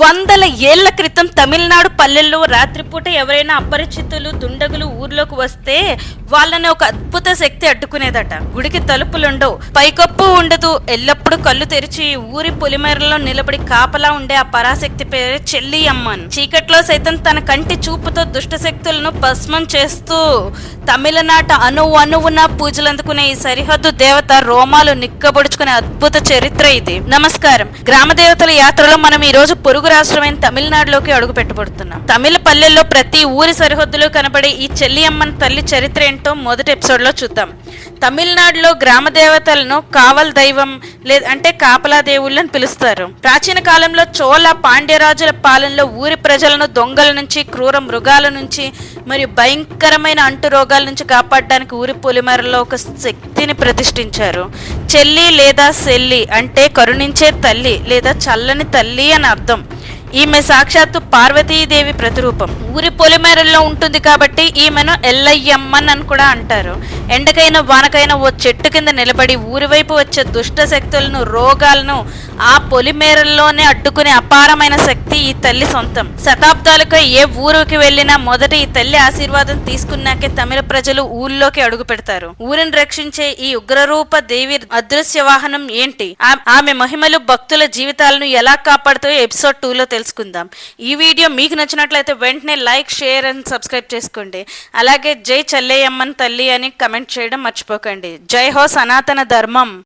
వందల ఏళ్ల క్రితం తమిళనాడు పల్లెల్లో రాత్రిపూట ఎవరైనా అపరిచితులు దుండగులు ఊర్లోకి వస్తే వాళ్ళని ఒక అద్భుత శక్తి అడ్డుకునేదట. గుడికి తలుపులుండవు, పైకప్పు ఉండదు, ఎల్లప్పుడూ కళ్ళు తెరిచి ఊరి పొలిమేరలో నిలబడి కాపలా ఉండే ఆ పరాశక్తి పేరే చెల్లి అమ్మన్. చీకట్లో సైతం తన కంటి చూపుతో దుష్ట శక్తులను భస్మం చేస్తూ తమిళనాట అణువున పూజలందుకునే ఈ సరిహద్దు దేవత రోమాలు నిక్కబొడుచుకునే అద్భుత చరిత్ర ఇది. నమస్కారం. గ్రామ దేవతల యాత్రలో మనం ఈ రోజు పొరుగు రాష్ట్రమైన తమిళనాడులోకి అడుగు పెట్టబడుతున్నాం. తమిళ పల్లెల్లో ప్రతి ఊరి సరిహద్దులో కనబడే ఈ చెల్లి అమ్మన్ తల్లి చరిత్ర ఏంటో మొదటి ఎపిసోడ్ లో చూద్దాం. తమిళనాడులో గ్రామ దేవతలను కావల్ దైవం అంటే కాపలా దేవుళ్ళని పిలుస్తారు. ప్రాచీన కాలంలో చోళ పాండ్యరాజుల పాలనలో ఊరి ప్రజలను దొంగల నుంచి, క్రూర మృగాల నుంచి మరియు భయంకరమైన అంటు రోగాల నుంచి కాపాడడానికి ఊరి పొలిమేరలో ఒక శక్తిని ప్రతిష్ఠించారు. చెల్లి లేదా సెల్లి అంటే కరుణించే తల్లి లేదా చల్లని తల్లి అని అర్థం. ఈమె సాక్షాత్తు పార్వతీదేవి ప్రతిరూపం. ఊరి పొలిమేరల్లో ఉంటుంది కాబట్టి ఈమెను ఎల్లయ్యమ్మన్ అని కూడా అంటారు. ఎండకైనా వానకైనా ఓ చెట్టు కింద నిలబడి ఊరి వైపు వచ్చే దుష్ట శక్తులను, రోగాలను ఆ పొలిమేరల్లోనే అడ్డుకునే అపారమైన శక్తి ఈ తల్లి సొంతం. శతాబ్దాలుగా ఏ ఊరికి వెళ్ళినా మొదట ఈ తల్లి ఆశీర్వాదం తీసుకున్నాకే తమిళ ప్రజలు ఊళ్ళోకి అడుగు పెడతారు. ఊరిని రక్షించే ఈ ఉగ్రరూప దేవి అదృశ్య వాహనం ఏంటి, ఆమె మహిమలు భక్తుల జీవితాలను ఎలా కాపాడుతాయో ఎపిసోడ్ 2 లో తెలుసుకుందాం. ఈ వీడియో మీకు నచ్చినట్లయితే వెంటనే లైక్, షేర్ అండ్ సబ్స్క్రైబ్ చేసుకోండి. అలాగే జై చెల్లయ్యమ్మన్ తల్లి అని కమెంట్ చేయడం మర్చిపోకండి. జై హో సనాతన ధర్మం.